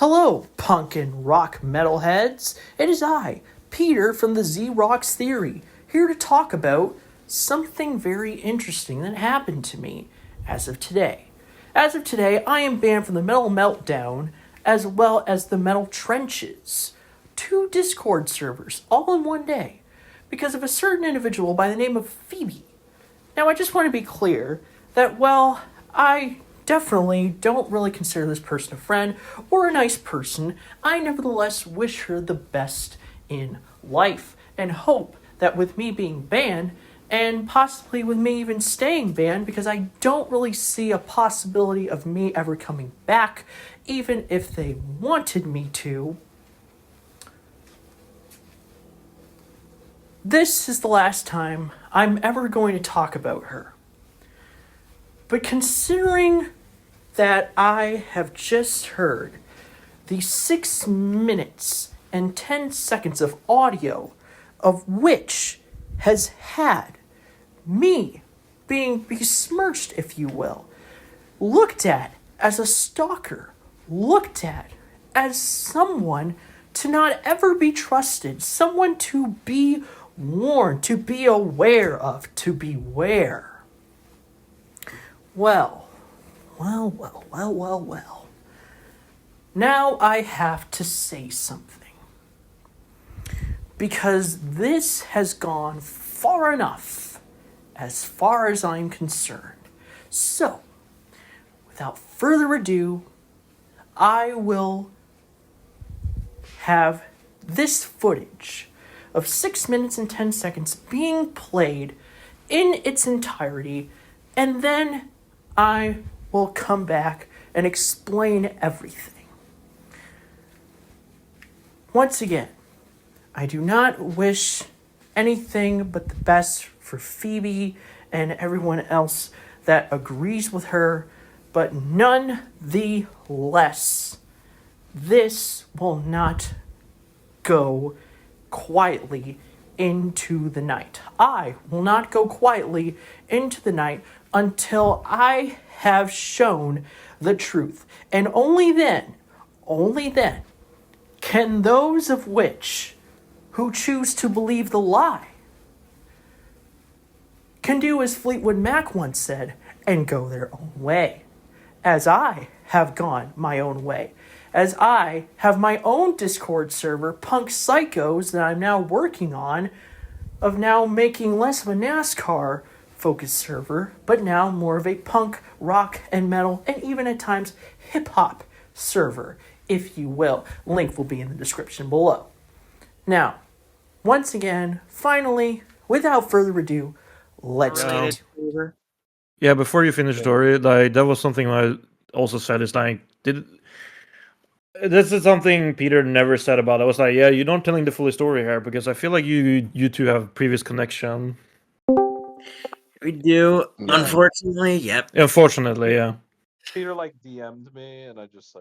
Hello, punk and rock metalheads. It is I, Peter from the Z-Rocks Theory, here to talk about something very interesting that happened to me as of today. As of today, I am banned from the Metal Meltdown as well as the Metal Trenches, two Discord servers, all in one day, because of a certain individual by the name of Phoebe. Now, I just want to be clear that, well, I definitely don't really consider this person a friend or a nice person. I nevertheless wish her the best in life and hope that with me being banned, and possibly with me even staying banned, because I don't really see a possibility of me ever coming back, even if they wanted me to. This is the last time I'm ever going to talk about her. But considering that I have just heard the 6 minutes and 10 seconds of audio of which has had me being besmirched, if you will, looked at as a stalker, looked at as someone to not ever be trusted, someone to be warned, to be aware of, to beware. Well. Now I have to say something. Because this has gone far enough, as far as I'm concerned. So, without further ado, I will have this footage of 6 minutes and 10 seconds being played in its entirety, and then I will come back and explain everything. Once again, I do not wish anything but the best for Phoebe and everyone else that agrees with her, but nonetheless, this will not go quietly into the night. I will not go quietly into the night until I have shown the truth. And only then, can those of which who choose to believe the lie can do as Fleetwood Mac once said and go their own way, as I have gone my own way, as I have my own Discord server, Punk Psychos, that I'm now working on, of now making less of a NASCAR focused server, but now more of a punk, rock, and metal, and even at times hip-hop server, if you will. Link will be in the description below. Now, once again, finally, without further ado, let's get to it. Yeah, before you finish the story, like that was something I also said. Is like, this is something Peter never said about. I was like, yeah, you're not telling the full story here because I feel like you two have previous connection. We do, unfortunately. Yep. Unfortunately, yeah. Peter like DM'd me, and I just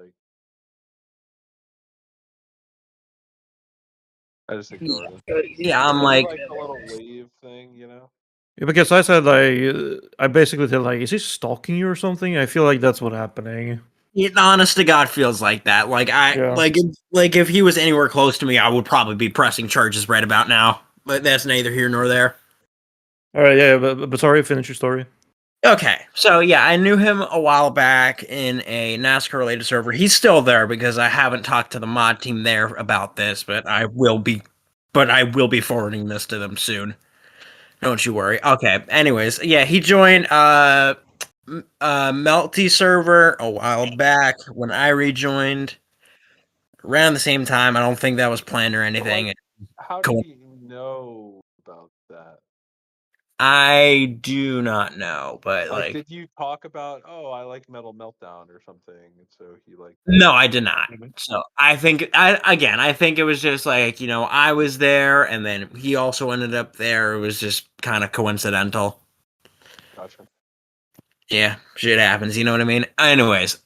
ignored it. Yeah, I'm like a little wave thing, you know. Yeah, because I said like I basically said like, is he stalking you or something? I feel like that's what's happening. It honest to God feels like that. Like like if he was anywhere close to me, I would probably be pressing charges right about now. But that's neither here nor there. All right, yeah, but sorry, finish your story. Okay, so yeah, I knew him a while back in a NASCAR-related server. He's still there because I haven't talked to the mod team there about this, but I will be forwarding this to them soon. Don't you worry. Okay, anyways, yeah, he joined Melty server a while back when I rejoined around the same time. I don't think that was planned or anything. Like, how do you know about that? I do not know, but like did you talk about, oh, I like Metal Meltdown or something, and so he like... No, I did not. So I think it was just like, you know, I was there and then he also ended up there. It was just kind of coincidental. Gotcha. Yeah, shit happens, you know what I mean? Anyways,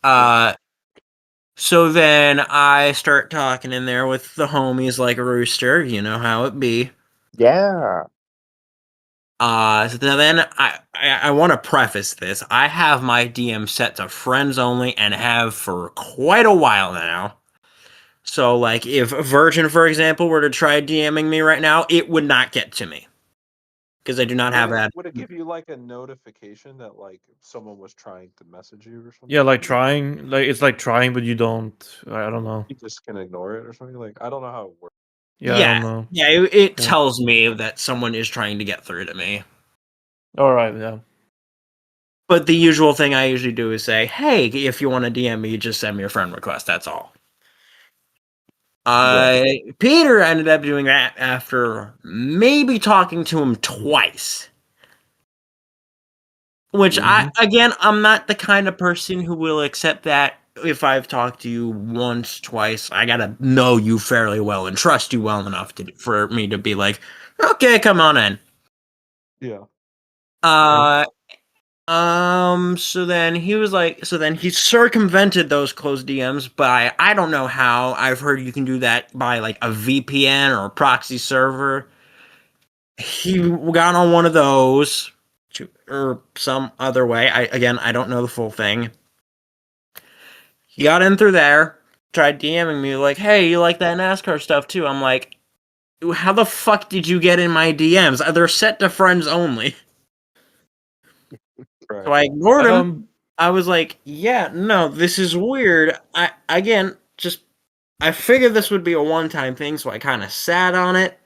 so then I start talking in there with the homies like a rooster, you know how it be. Yeah. So then I want to preface this. I have my DM set to friends only and have for quite a while now. So, like, if Virgin, for example, were to try DMing me right now, it would not get to me because I do not have that. Would it give you like a notification that like someone was trying to message you or something? Yeah, like trying, like it's like trying, but you don't. I don't know. You just can ignore it or something. Like I don't know how it works. Yeah, I don't know. Yeah, it tells me that someone is trying to get through to me. All right, yeah. But the usual thing I usually do is say, "Hey, if you want to DM me, just send me a friend request." That's all. Peter ended up doing that after maybe talking to him twice. Which I'm not the kind of person who will accept that if I've talked to you once, twice. I gotta know you fairly well and trust you well enough for me to be like, okay, come on in. Yeah. So then he circumvented those closed DMs by, I don't know how. I've heard you can do that by like a VPN or a proxy server. He got on one of those or some other way. I don't know the full thing. He got in through there, tried DMing me like, "Hey, you like that NASCAR stuff too?" I'm like, "How the fuck did you get in my DMs? They're set to friends only." Right. So I ignored him. I was like, "Yeah, no, this is weird." I figured this would be a one-time thing, so I kind of sat on it.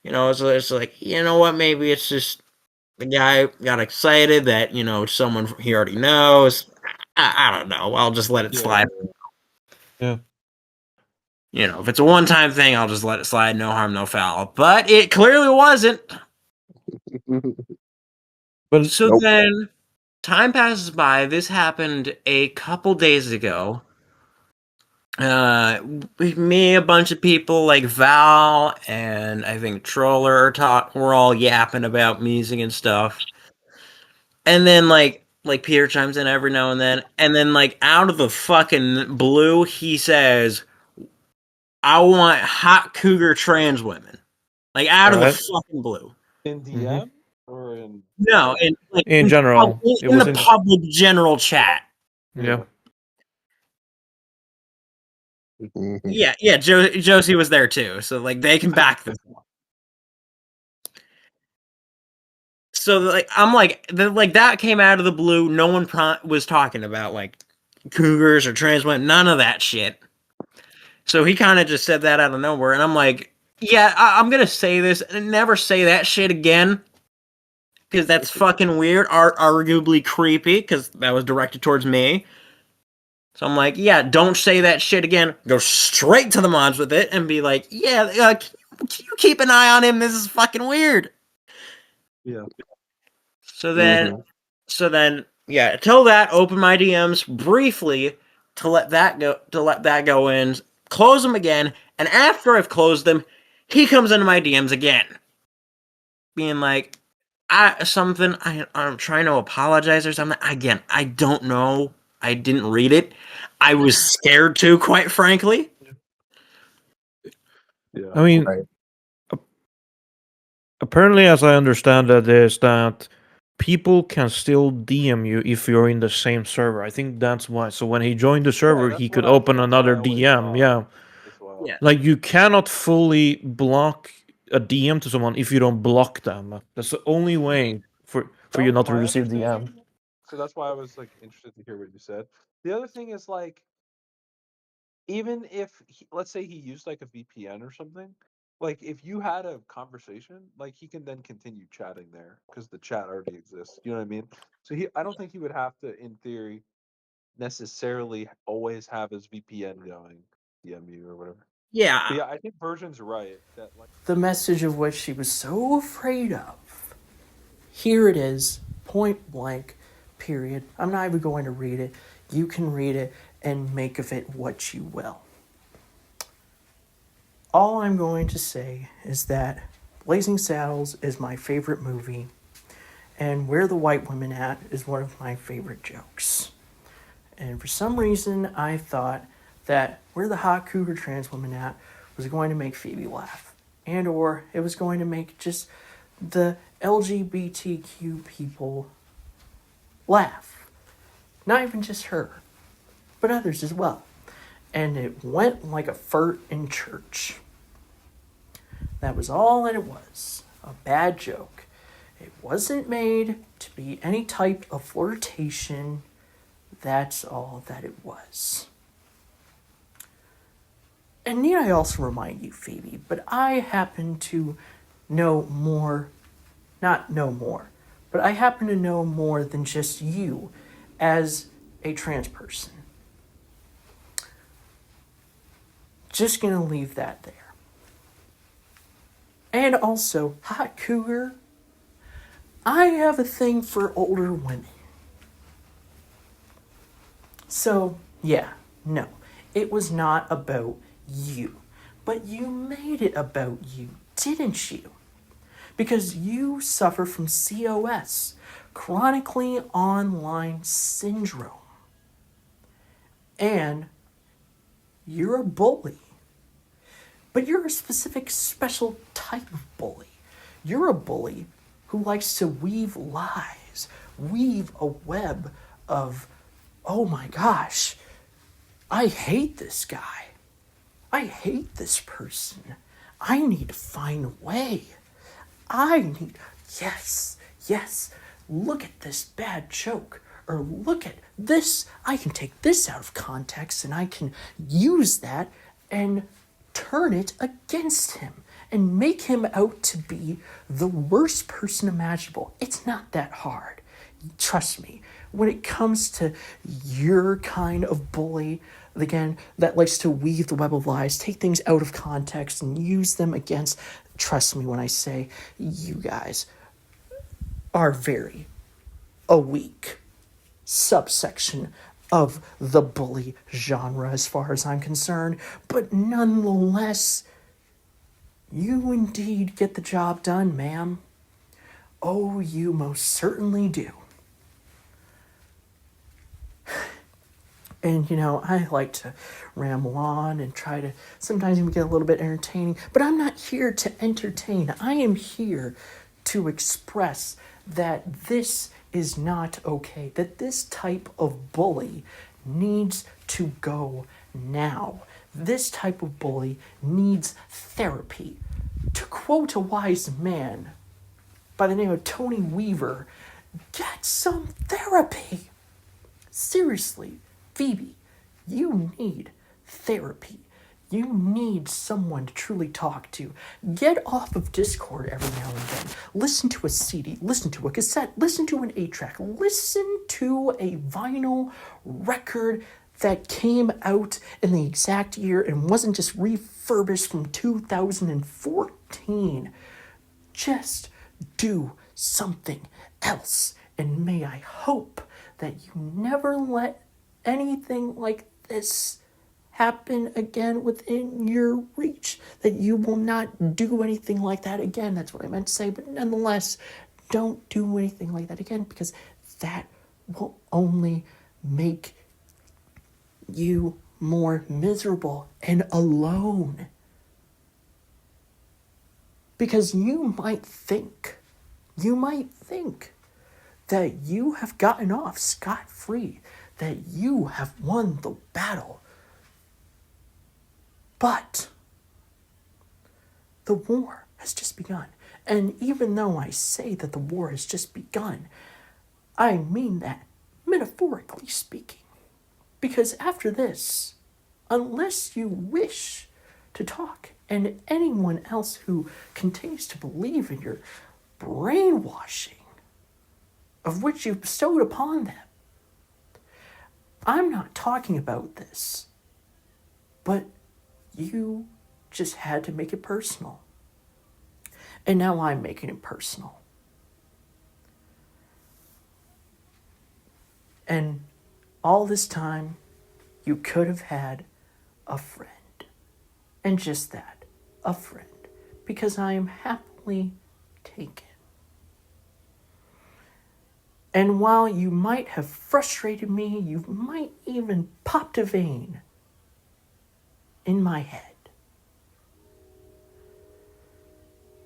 You know, it's like, you know what? Maybe it's just the guy got excited that someone he already knows. I don't know. I'll just let it slide. Yeah. If it's a one-time thing, I'll just let it slide. No harm, no foul. But it clearly wasn't. But So then, time passes by. This happened a couple days ago. Me, a bunch of people like Val and I think Troller we're all yapping about music and stuff. And then like Peter chimes in every now and then like out of the fucking blue, he says, "I want hot cougar trans women." Like out of the fucking blue. In DM or in No, in general, in the public general chat. Yeah. Yeah. Josie was there too, so like they can back this one. So like I'm like that came out of the blue. No one was talking about like cougars or trans women, none of that shit. So he kind of just said that out of nowhere, and I'm like, yeah, I'm gonna say this and never say that shit again, because that's fucking weird, arguably creepy, because that was directed towards me. So I'm like, yeah, don't say that shit again. Go straight to the mods with it and be like, yeah, can you keep an eye on him? This is fucking weird. Yeah. So then, yeah, till that, open my DMs briefly to let that go in, close them again, and after I've closed them, he comes into my DMs again, being like, I'm trying to apologize or something. Again, I don't know. I didn't read it. I was scared too, quite frankly. Yeah. I mean, apparently, as I understand it, is that people can still DM you if you're in the same server. I think that's why. So when he joined the server, he could open another DM. Yeah. Like you cannot fully block a DM to someone if you don't block them. That's the only way for you not to receive DM. So that's why I was like interested to hear what you said. The other thing is like, even if let's say he used like a VPN or something, like if you had a conversation, like he can then continue chatting there because the chat already exists. You know what I mean? So I don't think he would have to, in theory, necessarily always have his VPN going, DMU or whatever. Yeah. But yeah, I think Virgin's right that like The message of what she was so afraid of. Here it is, point blank, period. I'm not even going to read it. You can read it and make of it what you will. All I'm going to say is that Blazing Saddles is my favorite movie, and Where the White Women At is one of my favorite jokes. And for some reason, I thought that Where the Hot Cougar Trans Woman At was going to make Phoebe laugh, and or it was going to make just the LGBTQ people laugh. Not even just her, but others as well. and it went like a fart in church. That was all that it was. A bad joke. It wasn't made to be any type of flirtation. That's all that it was. And need I also remind you, Phoebe, but I happen to know more, not know more, but I happen to know more than just you as a trans person. Just gonna leave that there. And also, hot cougar, I have a thing for older women. So, yeah, no, it was not about you. But you made it about you, didn't you? Because you suffer from COS, chronically online syndrome. And you're a bully. But you're a specific, special type of bully. You're a bully who likes to weave lies, weave a web of, oh my gosh, I hate this guy. I hate this person. I need to find a way. Yes, look at this bad joke. Or look at this. I can take this out of context and I can use that and turn it against him and make him out to be the worst person imaginable. It's not that hard. Trust me, when it comes to your kind of bully, again, that likes to weave the web of lies, take things out of context and use them against, trust me when I say you guys are very a weak subsection of the bully genre as far as I'm concerned, but nonetheless, you indeed get the job done, ma'am. Oh, you most certainly do. And, I like to ramble on and try to sometimes even get a little bit entertaining, but I'm not here to entertain. I am here to express that this is not okay, that this type of bully needs to go now. This type of bully needs therapy. To quote a wise man by the name of Tony Weaver, get some therapy. Seriously, Phoebe, you need therapy. You need someone to truly talk to. Get off of Discord every now and then. Listen to a CD, listen to a cassette, listen to an 8-track, listen to a vinyl record that came out in the exact year and wasn't just refurbished from 2014. Just do something else. And may I hope that you never let anything like this happen again within your reach, that you will not do anything like that again. That's what I meant to say, but nonetheless, don't do anything like that again, because that will only make you more miserable and alone. Because you might think that you have gotten off scot-free, that you have won the battle. But the war has just begun. And even though I say that the war has just begun, I mean that metaphorically speaking. Because after this, unless you wish to talk, and anyone else who continues to believe in your brainwashing of which you've bestowed upon them, I'm not talking about this, but you just had to make it personal. And now I'm making it personal. And all this time, you could have had a friend. And just that, a friend. Because I am happily taken. And while you might have frustrated me, you might even popped a vein in my head.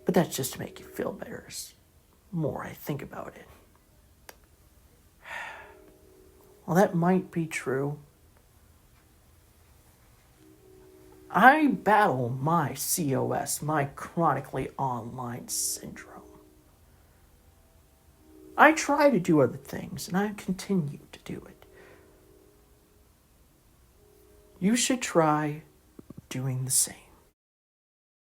But that's just to make you feel better as more I think about it. Well, that might be true. I battle my COS, my chronically online syndrome. I try to do other things, and I continue to do it. You should try doing the same.